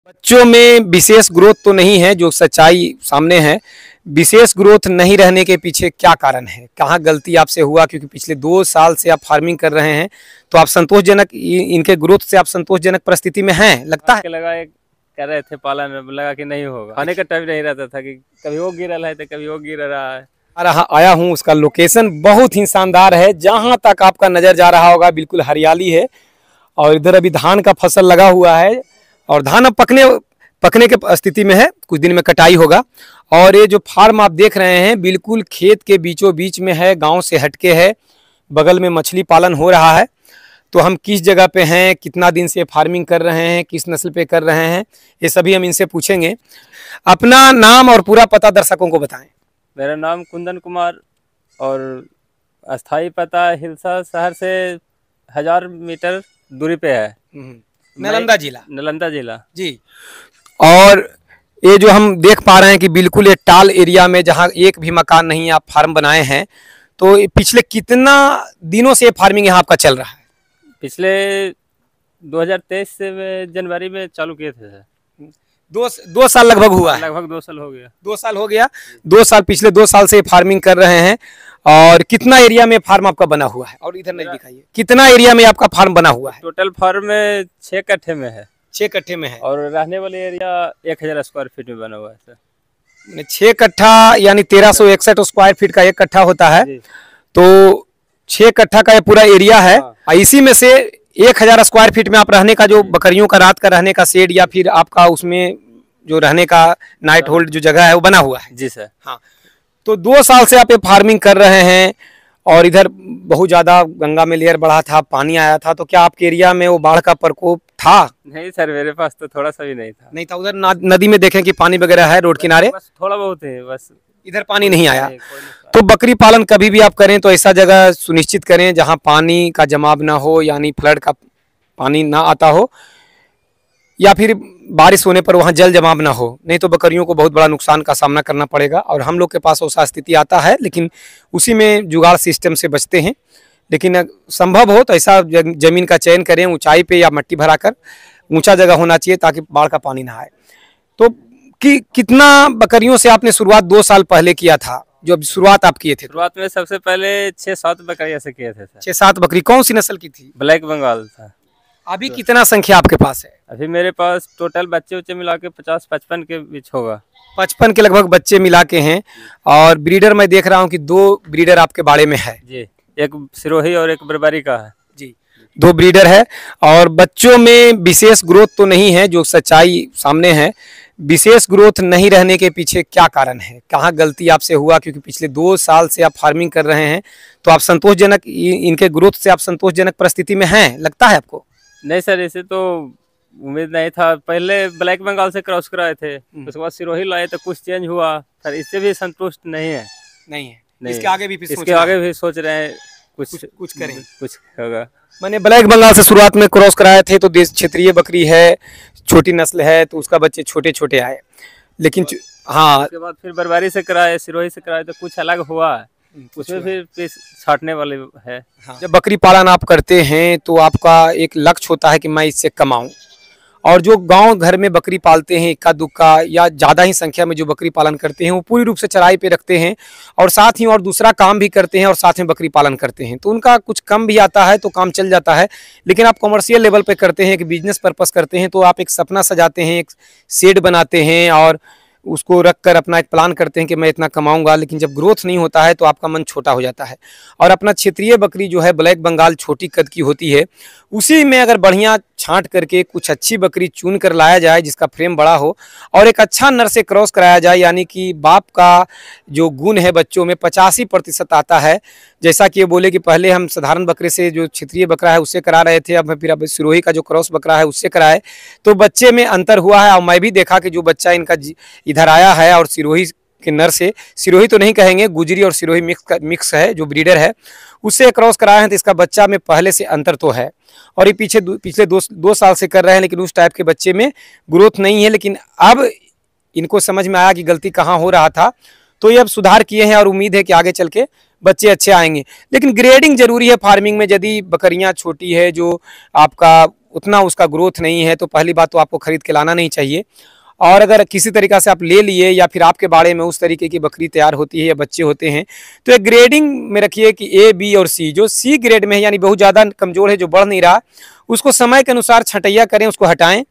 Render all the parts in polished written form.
बच्चों में विशेष ग्रोथ तो नहीं है, जो सच्चाई सामने है। विशेष ग्रोथ नहीं रहने के पीछे क्या कारण है, कहाँ गलती आपसे हुआ? क्योंकि पिछले 2 साल से आप फार्मिंग कर रहे हैं, तो आप संतोषजनक इनके ग्रोथ से आप संतोषजनक परिस्थिति में हैं, लगता है? लगा एक कर रहे थे पालन, लगा कि नहीं होगा, खाने का टाइम नहीं रहता था कि कभी वो गिर रहा है तो कभी वो गिर रहा है। आया हूँ, उसका लोकेशन बहुत ही शानदार है। जहाँ तक आपका नजर जा रहा होगा बिल्कुल हरियाली है, और इधर अभी धान का फसल लगा हुआ है और धान अब पकने के स्थिति में है, कुछ दिन में कटाई होगा। और ये जो फार्म आप देख रहे हैं बिल्कुल खेत के बीचों बीच में है, गांव से हटके है, बगल में मछली पालन हो रहा है। तो हम किस जगह पे हैं, कितना दिन से फार्मिंग कर रहे हैं, किस नस्ल पे कर रहे हैं, ये सभी हम इनसे पूछेंगे। अपना नाम और पूरा पता दर्शकों को बताएं। मेरा नाम कुंदन कुमार और अस्थाई पता हिलसा शहर से 1000 मीटर दूरी पे है, नालंदा जिला जी। और ये जो हम देख पा रहे हैं कि बिल्कुल ये टाल एरिया में, जहाँ एक भी मकान नहीं, आप फार्म बनाए हैं। तो पिछले कितना दिनों से फार्मिंग यहाँ आपका चल रहा है? पिछले 2023 से जनवरी में चालू किए थे सर। 2 साल लगभग हुआ है। लगभग 2 साल हो गया। 2 साल हो गया। 2 साल, पिछले 2 साल से फार्मिंग कर रहे हैं। और कितना एरिया में फार्म आपका बना हुआ है? और इधर नहीं दिखाइए, कितना एरिया में आपका फार्म बना हुआ है? टोटल फार्म में 6 कट्ठे में है। 6 कट्ठे में है। और रहने वाले एरिया 1000 स्क्वायर फीट में बना हुआ है सर। 6 कट्ठा यानी 1361 स्क्वायर फीट का 1 कट्ठा होता है। तो 6 कट्ठा का ये पूरा एरिया है। इसी में से 1000 स्क्वायर फीट में आप रहने का, जो बकरियों का रात का रहने का शेड या फिर आपका उसमें जो रहने का नाइट होल्ड जो जगह है वो बना हुआ है। जी सर। हाँ, तो 2 साल से आप ये फार्मिंग कर रहे हैं। और इधर बहुत ज्यादा गंगा में लेयर बढ़ा था, पानी आया था, तो क्या आपके एरिया में वो बाढ़ का प्रकोप था? नहीं सर, मेरे पास तो थोड़ा सा भी नहीं था। नहीं था। उधर नदी में देखें कि पानी वगैरह है रोड किनारे, बस थोड़ा बहुत है, बस इधर पानी नहीं आया। तो बकरी पालन कभी भी आप करें तो ऐसा जगह सुनिश्चित करें जहां पानी का जमाव ना हो, यानी फ्लड का पानी ना आता हो, या फिर बारिश होने पर वहां जल जमाव ना हो, नहीं तो बकरियों को बहुत बड़ा नुकसान का सामना करना पड़ेगा। और हम लोग के पास ऐसा स्थिति आता है, लेकिन उसी में जुगाड़ सिस्टम से बचते हैं। लेकिन संभव हो तो ऐसा जमीन का चयन करें, ऊंचाई पे या मट्टी भराकर, ऊंचा जगह होना चाहिए ताकि बाढ़ का पानी ना आए। तो कितना बकरियों से आपने शुरुआत 2 साल पहले किया था, जो शुरुआत आप किए थे? शुरुआत में सबसे पहले 6-7 बकरियां से किए थे सर। 6-7 बकरी। कौन सी नस्ल की थी? ब्लैक बंगाल था। अभी कितना संख्या आपके पास है? अभी मेरे पास टोटल बच्चे उच्चे मिला के 50-55 के बीच होगा। 55 के लगभग बच्चे मिला के हैं। और ब्रीडर मैं देख रहा हूँ कि 2 ब्रीडर आपके बाड़े में है जी, एक सिरोही और एक बर्बरी का है जी। 2 ब्रीडर है। और बच्चों में विशेष ग्रोथ तो नहीं है, जो सच्चाई सामने है। विशेष ग्रोथ नहीं रहने के पीछे क्या कारण है, कहाँ गलती आपसे हुआ? क्योंकि पिछले 2 साल से आप फार्मिंग कर रहे हैं, तो आप संतोषजनक इनके ग्रोथ से आप संतोषजनक परिस्थिति में हैं, लगता है आपको? नहीं सर, ऐसे तो उम्मीद नहीं था। पहले ब्लैक बंगाल से क्रॉस कराए थे, उसके बाद सिरोही लाए तो कुछ चेंज हुआ सर, इससे भी संतुष्ट नहीं है। नहीं है। नहीं, इसके आगे भी सोच रहे हैं कुछ करें, कुछ होगा। मैंने ब्लैक बंगाल से शुरुआत में क्रॉस कराए थे, तो देश क्षेत्रीय बकरी है, छोटी नस्ल है, तो उसका बच्चे छोटे छोटे आए। लेकिन हाँ, उसके बाद फिर बर्बरी से कराए, सिरोही से कराए, तो कुछ अलग हुआ है, उसमें फिर पीस छाटने वाले है। हाँ। जब बकरी पालन आप करते हैं तो आपका एक लक्ष्य होता है कि मैं इससे कमाऊं। और जो गांव घर में बकरी पालते हैं, इक्का दुक्का या ज़्यादा ही संख्या में जो बकरी पालन करते हैं, वो पूरी रूप से चराई पे रखते हैं और साथ ही और दूसरा काम भी करते हैं और साथ में बकरी पालन करते हैं, तो उनका कुछ कम भी आता है तो काम चल जाता है। लेकिन आप कमर्शियल लेवल पे करते हैं कि बिजनेस पर्पस करते हैं, तो आप एक सपना सजाते हैं, एक शेड बनाते हैं और उसको रख कर अपना एक प्लान करते हैं कि मैं इतना कमाऊंगा। लेकिन जब ग्रोथ नहीं होता है तो आपका मन छोटा हो जाता है। और अपना क्षेत्रीय बकरी जो है ब्लैक बंगाल छोटी कद की होती है, उसी में अगर बढ़िया छांट करके कुछ अच्छी बकरी चुन कर लाया जाए जिसका फ्रेम बड़ा हो और एक अच्छा नर से क्रॉस कराया जाए, यानी कि बाप का जो गुण है बच्चों में 85% आता है। जैसा कि ये बोले कि पहले हम साधारण बकरे से, जो क्षेत्रीय बकरा है उससे करा रहे थे, अब सिरोही का जो क्रॉस बकरा है उससे कराए, तो बच्चे में अंतर हुआ है। और मैं भी देखा कि जो बच्चा इनका इधर आया है और सिरोही के नर से, सिरोही तो नहीं कहेंगे, गुजरी और सिरोही मिक्स है जो ब्रीडर है, उससे क्रॉस कराए हैं, तो इसका बच्चा में पहले से अंतर तो है। और ये पिछले 2 साल से कर रहे हैं, लेकिन उस टाइप के बच्चे में ग्रोथ नहीं है। लेकिन अब इनको समझ में आया कि गलती कहाँ हो रहा था, तो ये अब सुधार किए हैं और उम्मीद है कि आगे चल के बच्चे अच्छे आएंगे। लेकिन ग्रेडिंग जरूरी है फार्मिंग में। यदि बकरियां छोटी है, जो आपका उतना उसका ग्रोथ नहीं है, तो पहली बात तो आपको खरीद के लाना नहीं चाहिए। और अगर किसी तरीका से आप ले लिए या फिर आपके बाड़े में उस तरीके की बकरी तैयार होती है या बच्चे होते हैं, तो एक ग्रेडिंग में रखिए कि ए, बी और सी। जो सी ग्रेड में है यानी बहुत ज़्यादा कमज़ोर है, जो बढ़ नहीं रहा, उसको समय के अनुसार छटैया करें, उसको हटाएं।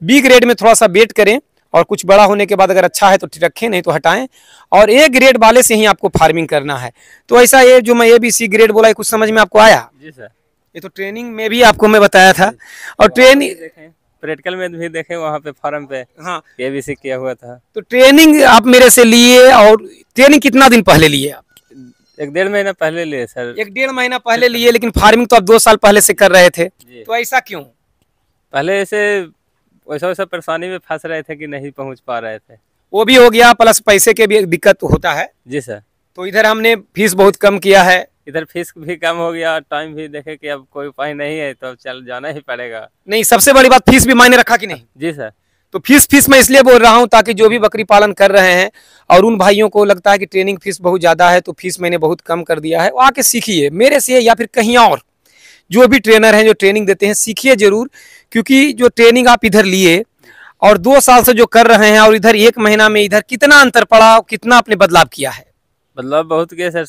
बी ग्रेड में थोड़ा सा वेट करें और कुछ बड़ा होने के बाद अगर अच्छा है तो रखें, नहीं तो हटाएं। और ए ग्रेड वाले से ही आपको फार्मिंग करना है। तो ऐसा ये जो मैं ए बी सी ग्रेड बोला, कुछ समझ में आपको आया? जी सर। ये तो ट्रेनिंग में भी आपको मैं बताया था। और ट्रेनिंग प्रैक्टिकल में भी देखे वहाँ पे फार्म पे, हाँ, केबीसी किया हुआ था। तो ट्रेनिंग आप मेरे से लिए, और ट्रेनिंग कितना दिन पहले लिए आप? 1-1.5 महीना पहले लिए सर। 1-1.5 महीना पहले लिए, लेकिन फार्मिंग तो आप 2 साल पहले से कर रहे थे, तो ऐसा क्यों? पहले ऐसे वैसा परेशानी में फंस रहे थे कि नहीं पहुंच पा रहे थे। वो भी हो गया, प्लस पैसे के भी दिक्कत होता है। जी सर। तो इधर हमने फीस बहुत कम किया है, इधर फीस भी कम हो गया, टाइम भी देखे कि अब कोई उपाय नहीं है तो अब चल जाना ही पड़ेगा। नहीं, सबसे बड़ी बात फीस भी मायने रखा कि नहीं? जी सर। तो फीस मैं इसलिए बोल रहा हूँ ताकि जो भी बकरी पालन कर रहे हैं और उन भाइयों को लगता है कि ट्रेनिंग फीस बहुत ज़्यादा है, तो फीस मैंने बहुत कम कर दिया है, वो आके सीखिए मेरे से या फिर कहीं और। जो भी ट्रेनर हैं जो ट्रेनिंग देते हैं, सीखिए जरूर, क्योंकि जो ट्रेनिंग आप इधर लिए और 2 साल से जो कर रहे हैं और इधर 1 महीना में इधर कितना अंतर पड़ा, कितना आपने बदलाव किया है? बदलाव बहुत किया सर।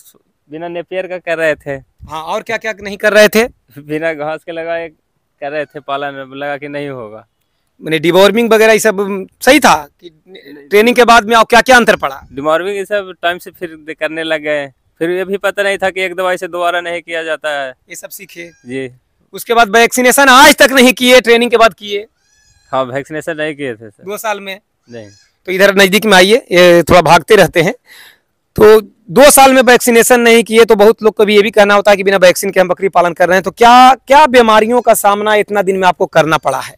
बिना नेपियर का कर रहे थे। हाँ, और क्या क्या नहीं कर रहे थे? बिना घास के लगाए कर रहे थे पालन में, लगा कि नहीं होगा। मैंने डिवॉर्मिंग वगैरह ये सब सही था कि ट्रेनिंग के बाद में और क्या क्या अंतर पड़ा? डिवॉर्मिंग ये सब टाइम से फिर करने लग गए। फिर ये भी पता नहीं था कि एक दवाई से दोबारा नहीं किया जाता है, ये सब सीखे जी। उसके बाद वैक्सीनेशन आज तक नहीं किए, ट्रेनिंग के बाद किए? हाँ, वैक्सीनेशन नहीं किए थे सर 2 साल में नहीं। तो इधर नजदीक में आइए, ये थोड़ा भागते रहते हैं। तो 2 साल में वैक्सीनेशन नहीं किए, तो बहुत लोग को भी ये भी कहना होता है कि बिना वैक्सीन के हम बकरी पालन कर रहे हैं। तो क्या क्या बीमारियों का सामना इतना दिन में आपको करना पड़ा है?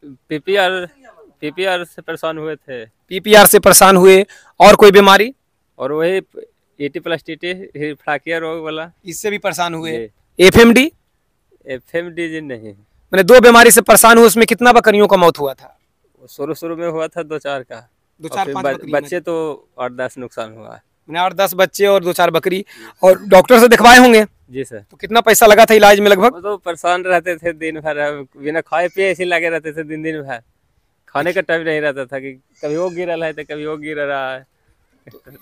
पीपीआर से परेशान हुए थे। पीपीआर से परेशान हुए, और कोई बीमारी? और वही ET+TT फ्लाकिया रोग वाला, इससे भी परेशान हुए। एफएमडी? एफएमडी जी नहीं। मैंने 2 बीमारी से परेशान हुए। उसमें कितना बकरियों का मौत हुआ था? शुरू में हुआ था 2-4 का, 2-4-5 बच्चे तो 8-10 नुकसान हुआ। मैंने 8-10 बच्चे और 2-4 बकरी। और डॉक्टर से दिखवाए होंगे? जी सर। तो कितना पैसा लगा था इलाज में लगभग? तो परेशान रहते थे दिन भर, बिना खाए पिए ऐसे लगे रहते थे दिन भर। खाने का टाइम नहीं रहता था कि कभी वो गिर रहा है तो कभी वो गिर रहा है।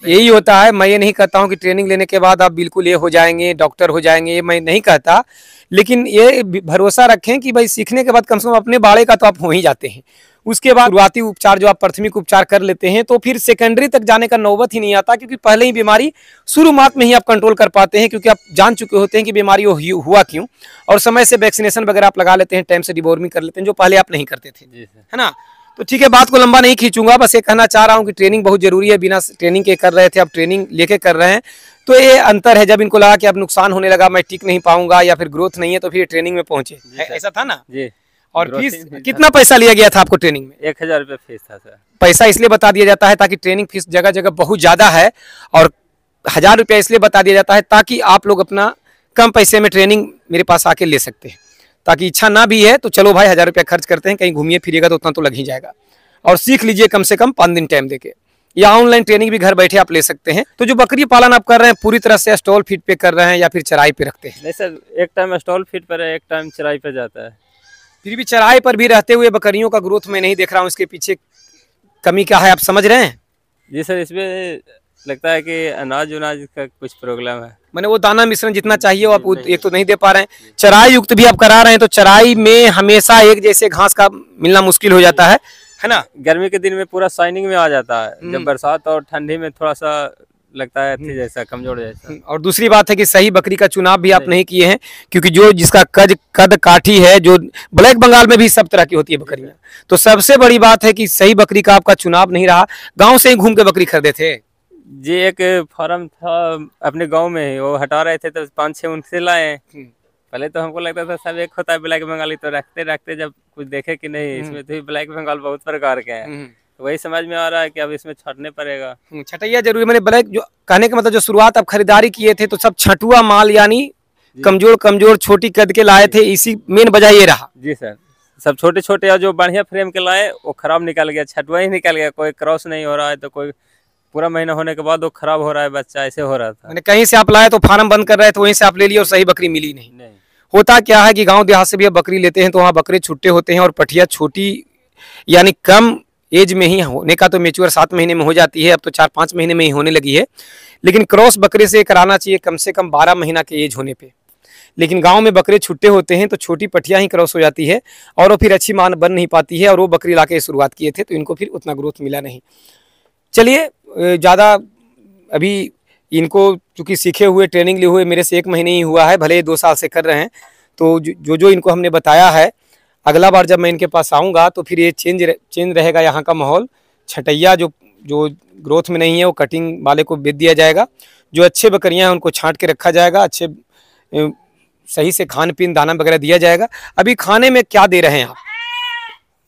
यही होता है। मैं ये नहीं कहता हूँ कि ट्रेनिंग लेने के बाद आप बिल्कुल ये हो जाएंगे, डॉक्टर हो जाएंगे, ये मैं नहीं कहता, लेकिन ये भरोसा रखें कि भाई सीखने के बाद कम से कम अपने बाड़े का तो आप हो ही जाते हैं। उसके बाद शुरुआती उपचार जो आप प्राथमिक उपचार कर लेते हैं, तो फिर सेकेंडरी तक जाने का नौबत ही नहीं आता, क्योंकि पहले ही बीमारी शुरुआत में ही आप कंट्रोल कर पाते हैं, क्योंकि आप जान चुके होते हैं कि बीमारी हुआ क्यों, और समय से वैक्सीनेशन वगैरह आप लगा लेते हैं, टाइम से डिवॉर्मिंग कर लेते हैं, जो पहले आप नहीं करते थे, है ना। तो ठीक है, बात को लंबा नहीं खींचूंगा, बस ये कहना चाह रहा हूँ कि ट्रेनिंग बहुत जरूरी है। बिना ट्रेनिंग के कर रहे थे, अब ट्रेनिंग लेके कर रहे हैं, तो ये अंतर है। जब इनको लगा कि अब नुकसान होने लगा, मैं टिक नहीं पाऊंगा या फिर ग्रोथ नहीं है, तो फिर ट्रेनिंग में पहुंचे। ऐसा था ना जी। और फीस कितना पैसा लिया गया था आपको ट्रेनिंग में? 1000 रुपये फीस था सर। पैसा इसलिए बता दिया जाता है ताकि ट्रेनिंग फीस जगह जगह बहुत ज्यादा है, और 1000 रुपया इसलिए बता दिया जाता है ताकि आप लोग अपना कम पैसे में ट्रेनिंग मेरे पास आके ले सकते हैं। ताकि इच्छा ना भी है तो चलो भाई 1000 रुपया खर्च करते हैं, कहीं घूमिए फिरिएगा तो उतना तो लग ही जाएगा, और सीख लीजिए कम से कम 5 दिन टाइम देके, या ऑनलाइन ट्रेनिंग भी घर बैठे आप ले सकते हैं। तो जो बकरी पालन आप कर रहे हैं पूरी तरह से स्टॉल फीड पे कर रहे हैं या फिर चराई पे रखते हैं? नहीं सर, एक टाइम स्टॉल फीड पर है, एक टाइम चराई पे जाता है। फिर भी चराई पर भी रहते हुए बकरियों का ग्रोथ मैं नहीं देख रहा हूँ, इसके पीछे कमी क्या है आप समझ रहे हैं? जी सर, इसमें लगता है कि अनाज का कुछ प्रॉब्लम है। मैंने वो दाना मिश्रण जितना चाहिए वो आप एक तो नहीं दे पा रहे हैं। चराई युक्त भी आप करा रहे हैं, तो चराई में हमेशा एक जैसे घास का मिलना मुश्किल हो जाता है ना। गर्मी के दिन में पूरा शाइनिंग में आ जाता है, जब बरसात और ठंडी में थोड़ा सा लगता है थी जैसा, कमजोर जैसा। और दूसरी बात है कि सही बकरी का चुनाव भी आप नहीं किए हैं, क्योंकि जो जिसका कद काठी है, जो ब्लैक बंगाल में भी सब तरह की होती है बकरियां, तो सबसे बड़ी बात है कि सही बकरी का आपका चुनाव नहीं रहा। गांव से ही घूम के बकरी खरीदे थे जी? एक फार्म था अपने गांव में ही, वो हटा रहे थे तो 5-6 उनसे लाए। पहले तो हमको लगता था सब एक होता है ब्लैक बंगाली, तो रखते रखते जब कुछ देखे कि नहीं इसमें तो ब्लैक बंगाल बहुत प्रकार के हैं, तो वही समझ में आ रहा है कि अब इसमें छटने पड़ेगा। छटैया जरूरी। मैंने ब्लैक जो कहने का मतलब जो शुरुआत आप खरीदारी किए थे तो सब छठुआ माल यानी कमजोर छोटी कद के लाए थे, इसी मेन वजह ये रहा? जी सर, सब छोटे छोटे और जो बढ़िया फ्रेम के लाए वो खराब निकल गया, छठुआ ही निकल गया। कोई क्रॉस नहीं हो रहा है, तो कोई पूरा महीना होने के बाद वो खराब हो रहा है बच्चा, ऐसे हो रहा था। मैंने कहीं से आप लाए तो फार्म बंद कर रहे थे, वहीं से आप ले लिए और सही बकरी मिली नहीं। होता क्या है कि गांव देहात से भी अब बकरी लेते हैं तो वहाँ बकरे छुट्टे होते हैं और पठिया छोटी यानी कम एज में ही होने का तो मेच्योर 7 महीने में हो जाती है, अब तो 4-5 महीने में ही होने लगी है। लेकिन क्रॉस बकरे से कराना चाहिए कम से कम 12 महीना के एज होने पे। लेकिन गांव में बकरे छुट्टे होते हैं तो छोटी पठिया ही क्रॉस हो जाती है और वो फिर अच्छी मान बन नहीं पाती है, और वो बकरी लाके शुरुआत किए थे तो इनको फिर उतना ग्रोथ मिला नहीं। चलिए ज़्यादा अभी इनको चूँकि सीखे हुए ट्रेनिंग लिए हुए मेरे से 1 महीने ही हुआ है, भले ही 2 साल से कर रहे हैं, तो जो इनको हमने बताया है, अगला बार जब मैं इनके पास आऊँगा तो फिर ये चेंज रहेगा यहाँ का माहौल। छटैया जो ग्रोथ में नहीं है वो कटिंग वाले को बेच दिया जाएगा, जो अच्छे बकरियाँ हैं उनको छांट के रखा जाएगा, अच्छे सही से खान पीन दाना वगैरह दिया जाएगा। अभी खाने में क्या दे रहे हैं आप?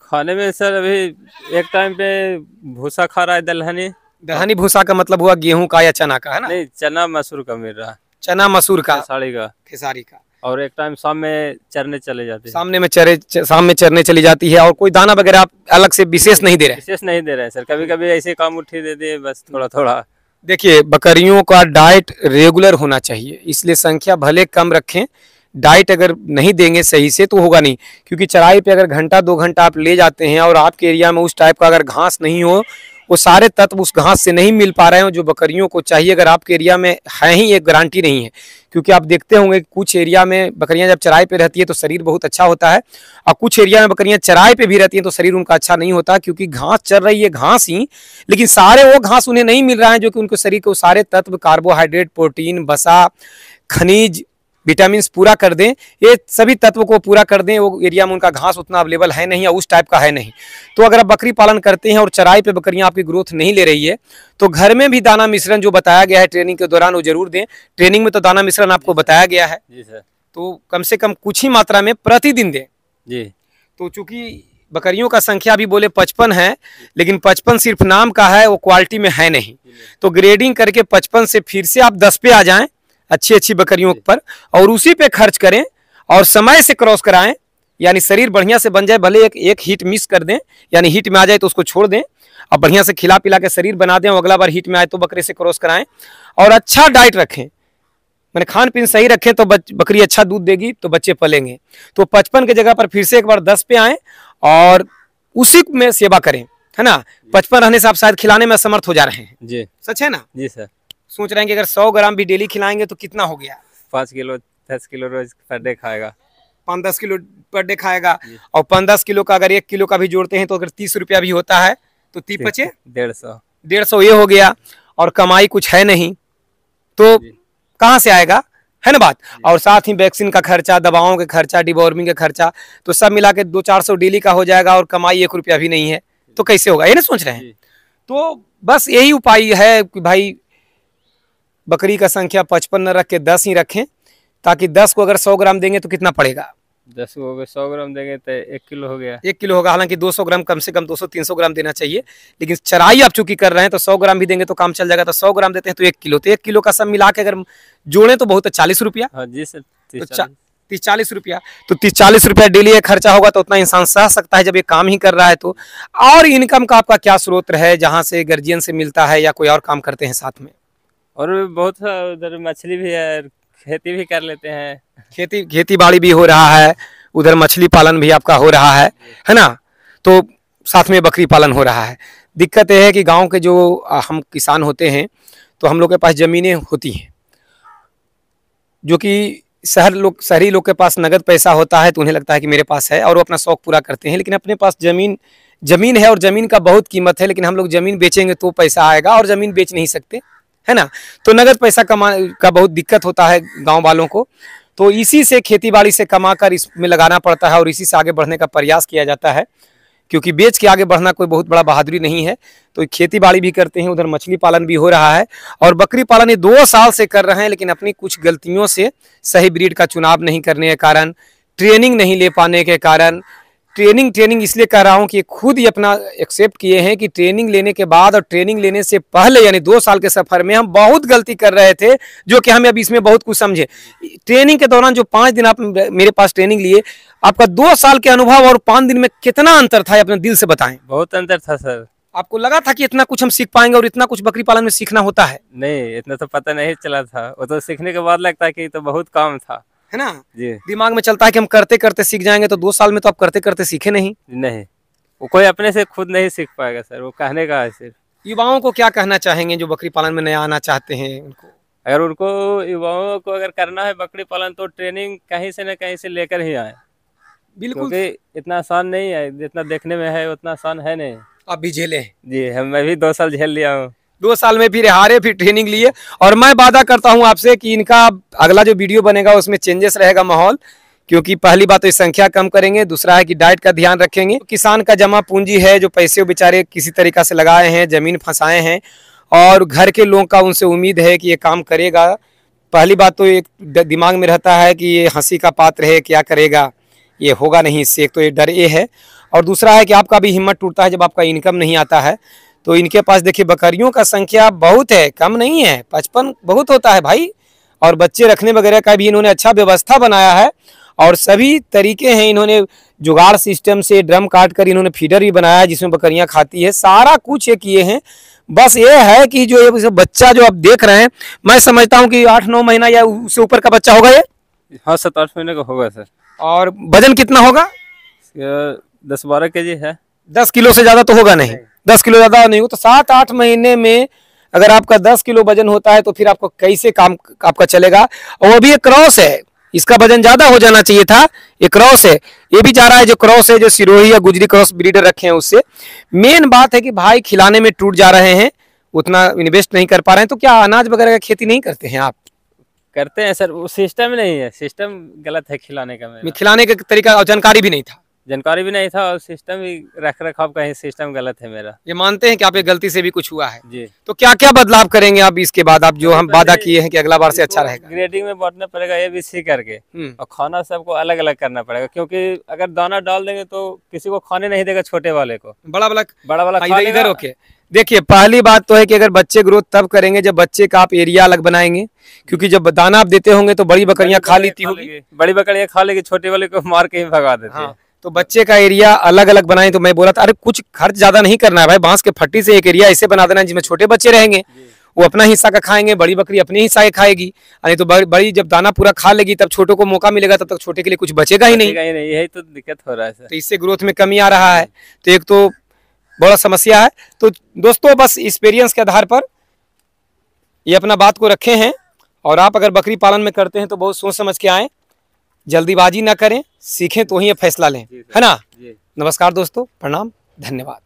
खाने में सर अभी एक टाइम पे भूसा खा रहा है, दलहनी भूसा का मतलब हुआ गेहूं का या चना का, है ना? नहीं, चना मसूर का मिल रहा है। चना मसूर का, खेसारी का। और एक टाइम शाम में चरने चले जाते हैं। शाम में चरने चली जाती है। और कोई दाना वगैरह आप अलग से विशेष नहीं दे रहे? विशेष नहीं दे रहे हैं सर, कभी कभी ऐसे काम उठी दे दिए बस थोड़ा थोड़ा। देखिए, बकरियों का डाइट रेगुलर होना चाहिए, इसलिए संख्या भले कम रखें, डाइट अगर नहीं देंगे सही से तो होगा नहीं। क्योंकि चराई पे अगर घंटा 2 घंटा आप ले जाते हैं और आपके एरिया में उस टाइप का अगर घास नहीं हो, वो सारे तत्व उस घास से नहीं मिल पा रहे हैं जो बकरियों को चाहिए, अगर आपके एरिया में है ही, एक गारंटी नहीं है। क्योंकि आप देखते होंगे कुछ एरिया में बकरियां जब चराई पे रहती है तो शरीर बहुत अच्छा होता है, और कुछ एरिया में बकरियां चराई पे भी रहती हैं तो शरीर उनका अच्छा नहीं होता, क्योंकि घास चल रही है घास ही, लेकिन सारे वो घास उन्हें नहीं मिल रहा है जो कि उनको शरीर को सारे तत्व, कार्बोहाइड्रेट, प्रोटीन, वसा, खनिज, विटामिन पूरा कर दें, ये सभी तत्व को पूरा कर दें। वो एरिया में उनका घास उतना अवेलेबल है नहीं या उस टाइप का है नहीं। तो अगर आप बकरी पालन करते हैं और चराई पे बकरियां आपकी ग्रोथ नहीं ले रही है तो घर में भी दाना मिश्रण जो बताया गया है ट्रेनिंग के दौरान वो जरूर दें। ट्रेनिंग में तो दाना मिश्रण आपको बताया गया है जी सर, तो कम से कम कुछ ही मात्रा में प्रतिदिन दें जी। तो चूंकि बकरियों का संख्या भी बोले 55 है, लेकिन 55 सिर्फ नाम का है, वो क्वालिटी में है नहीं। तो ग्रेडिंग करके 55 से फिर से आप 10 पे आ जाएं अच्छी अच्छी बकरियों पर, और उसी पे खर्च करें और समय से क्रॉस कराएं, यानी शरीर बढ़िया से बन जाए। भले एक हीट मिस कर दें, यानी हीट में आ जाए तो उसको छोड़ दें, अब बढ़िया से खिला पिला के शरीर बना दें, और अगला बार हीट में आए तो बकरे से क्रॉस कराएं। और अच्छा डाइट रखें, मैंने खान पीन सही रखें तो बकरी अच्छा दूध देगी तो बच्चे पलेंगे। तो 55 की जगह पर फिर से एक बार 10 पे आए और उसी में सेवा करें, है ना? 55 रहने से आप शायद खिलाने में असमर्थ हो जा रहे हैं जी, सच है ना? जी सर। सोच रहे हैं कि अगर 100 ग्राम भी डेली खिलाएंगे तो कितना हो गया? 5 किलो 10 किलो रोज पर डे खाएगा, 5-10 किलो पर डे खाएगा। और 5-10 किलो का अगर 1 किलो का भी जोड़ते हैं तो अगर 30 रुपया भी होता है तो 30 पचे 150 ये हो गया, और कमाई कुछ है नहीं तो कहाँ से आएगा, है ना बात? और साथ ही वैक्सीन का खर्चा, दवाओं का खर्चा, डिवॉर्मिंग का खर्चा, तो सब मिला के 200-400 डेली का हो जाएगा, और कमाई 1 रुपया भी नहीं है तो कैसे होगा, ये ना सोच रहे हैं? तो बस यही उपाय है कि भाई बकरी का संख्या 55 न रख के 10 ही रखें, ताकि 10 को अगर 100 ग्राम देंगे तो कितना पड़ेगा? 10 को अगर 100 ग्राम देंगे तो 1 किलो हो गया। 1 किलो होगा। हालांकि 200 ग्राम कम से कम 200-300 ग्राम देना चाहिए, लेकिन चराई आप चूंकि कर रहे हैं तो 100 ग्राम भी देंगे तो काम चल जाएगा। तो 100 ग्राम देते हैं तो 1 किलो, तो 1 किलो का सब मिला के अगर जोड़े तो बहुत है 40 रुपया। हाँ जी सर, 30-40 रुपया। तो 30-40 रुपया डेली खर्चा होगा तो उतना इंसान सह सकता है जब ये काम ही कर रहा है तो। और इनकम का आपका क्या स्रोत है, जहाँ से गार्जियन से मिलता है या कोई और काम करते हैं साथ में? और बहुत उधर मछली भी है, खेती भी कर लेते हैं, खेती बाड़ी भी हो रहा है, उधर मछली पालन भी आपका हो रहा है ना? तो साथ में बकरी पालन हो रहा है। दिक्कत यह है कि गांव के जो हम किसान होते हैं तो हम लोग के पास ज़मीनें होती हैं, जो कि शहरी लोग के पास नगद पैसा होता है तो उन्हें लगता है कि मेरे पास है और वो अपना शौक पूरा करते हैं। लेकिन अपने पास ज़मीन है और ज़मीन का बहुत कीमत है, लेकिन हम लोग ज़मीन बेचेंगे तो पैसा आएगा और ज़मीन बेच नहीं सकते, है ना? तो नगद पैसा का बहुत दिक्कत होता है गांव वालों को। तो इसी से खेतीबाड़ी से कमाकर इसमें लगाना पड़ता है और इसी से आगे बढ़ने का प्रयास किया जाता है, क्योंकि बेच के आगे बढ़ना कोई बहुत बड़ा बहादुरी नहीं है। तो खेतीबाड़ी भी करते हैं, उधर मछली पालन भी हो रहा है, और बकरी पालन ये 2 साल से कर रहे हैं। लेकिन अपनी कुछ गलतियों से, सही ब्रीड का चुनाव नहीं करने के कारण, ट्रेनिंग नहीं ले पाने के कारण, ट्रेनिंग इसलिए कह रहा हूं कि खुद ही अपना एक्सेप्ट किए हैं कि ट्रेनिंग लेने के बाद और ट्रेनिंग लेने से पहले यानी 2 साल के सफर में हम बहुत गलती कर रहे थे, जो कि हमें अब इसमें बहुत कुछ समझे। ट्रेनिंग के दौरान जो 5 दिन आप मेरे पास ट्रेनिंग लिए, आपका 2 साल के अनुभव और 5 दिन में कितना अंतर था, अपने दिल से बताएं। बहुत अंतर था सर। आपको लगा था कि इतना कुछ हम सीख पाएंगे और इतना कुछ बकरी पालन में सीखना होता है? नहीं, इतना तो पता नहीं चला था। वो तो सीखने के बाद लगता है कि तो बहुत काम था, है ना? जी दिमाग में चलता है कि हम करते करते सीख जाएंगे, तो 2 साल में तो आप करते करते सीखे नहीं। नहीं, वो कोई अपने से खुद नहीं सीख पाएगा सर, वो कहने का है सिर्फ। युवाओं को क्या कहना चाहेंगे जो बकरी पालन में नया आना चाहते हैं उनको? अगर उनको, युवाओं को अगर करना है बकरी पालन, तो ट्रेनिंग कहीं से न कहीं से लेकर ही आए, बिल्कुल। क्योंकि इतना आसान नहीं है, जितना देखने में है उतना आसान है नहीं। आप भी झेले हैं। जी मैं भी 2 साल झेल लिया हूँ। 2 साल में फिर हारे, फिर ट्रेनिंग लिए, और मैं वादा करता हूं आपसे कि इनका अगला जो वीडियो बनेगा उसमें चेंजेस रहेगा माहौल, क्योंकि पहली बात तो इस संख्या कम करेंगे, दूसरा है कि डाइट का ध्यान रखेंगे। किसान का जमा पूंजी है, जो पैसे बेचारे किसी तरीका से लगाए हैं, जमीन फंसाए हैं, और घर के लोगों का उनसे उम्मीद है कि ये काम करेगा। पहली बात तो एक दिमाग में रहता है कि ये हंसी का पात्र है, क्या करेगा, ये होगा नहीं इससे, एक तो ये डर ये है, और दूसरा है कि आपका भी हिम्मत टूटता है जब आपका इनकम नहीं आता है। तो इनके पास देखिए बकरियों का संख्या बहुत है, कम नहीं है, 55 बहुत होता है भाई, और बच्चे रखने वगैरह का भी इन्होंने अच्छा व्यवस्था बनाया है, और सभी तरीके हैं। इन्होंने जुगाड़ सिस्टम से ड्रम काट कर इन्होंने फीडर भी बनाया है जिसमें बकरियां खाती है, सारा कुछ ये किए हैं। बस ये है कि जो ये बच्चा जो आप देख रहे हैं, मैं समझता हूँ कि 8-9 महीना या उससे ऊपर का बच्चा होगा ये। हाँ 7-8 महीने का होगा सर। और वजन कितना होगा? 10-12 केजी है। 10 किलो से ज्यादा तो होगा नहीं, 10 किलो ज्यादा नहीं हो तो 7-8 महीने में अगर आपका 10 किलो वजन होता है तो फिर आपको कैसे काम आपका चलेगा। और वो भी एक क्रॉस है, इसका वजन ज्यादा हो जाना चाहिए था, ये क्रॉस है, ये भी जा रहा है जो क्रॉस है, जो सिरोही या गुजरी क्रॉस ब्रीडर रखे हैं उससे। मेन बात है कि भाई खिलाने में टूट जा रहे हैं, उतना इन्वेस्ट नहीं कर पा रहे हैं। तो क्या अनाज वगैरह का खेती नहीं करते हैं आप? करते हैं सर, वो सिस्टम नहीं है, सिस्टम गलत है खिलाने का मेरा। खिलाने का तरीका और जानकारी भी नहीं था? जानकारी भी नहीं था, और सिस्टम भी रख रखाव का ही सिस्टम गलत है मेरा। ये मानते हैं कि आप गलती से भी कुछ हुआ है? जी। तो क्या क्या बदलाव करेंगे आप इसके बाद, आप जो हम वादा किए हैं कि अगला बार से अच्छा रहेगा? ग्रेडिंग में बांटना पड़ेगा ABC करके, और खाना सबको अलग अलग करना पड़ेगा, क्योंकि अगर दाना डाल देंगे तो किसी को खाने नहीं देगा, छोटे वाले को बड़ा वाला खा इधर लेगा। ओके। देखिए पहली बात तो है कि अगर बच्चे ग्रोथ तब करेंगे जब बच्चे का आप एरिया अलग बनाएंगे, क्योंकि जब दाना आप देते होंगे तो बड़ी बकरियां खा लेती होंगी, बड़ी बकरियां खा लेगी, छोटे वाले को मार के ही भगा देते हैं। तो बच्चे का एरिया अलग अलग बनाए। तो मैं बोला था अरे कुछ खर्च ज्यादा नहीं करना है भाई, बांस के फट्टी से एक एरिया ऐसे बना देना है जिसमें छोटे बच्चे रहेंगे, वो अपना हिस्सा का खाएंगे, बड़ी बकरी अपने हिस्सा के खाएगी, नहीं तो बड़ी जब दाना पूरा खा लेगी तब छोटों को मौका मिलेगा, तब तक छोटे के लिए कुछ बचेगा ही नहीं। यही तो दिक्कत हो रहा है सर। तो इससे ग्रोथ में कमी आ रहा है, तो एक तो बड़ा समस्या है। तो दोस्तों बस एक्सपीरियंस के आधार पर ये अपना बात को रखे हैं, और आप अगर बकरी पालन में करते हैं तो बहुत सोच समझ के आएँ, जल्दीबाजी ना करें, सीखें तो ही ये फैसला लें, है ना? नमस्कार दोस्तों, प्रणाम, धन्यवाद।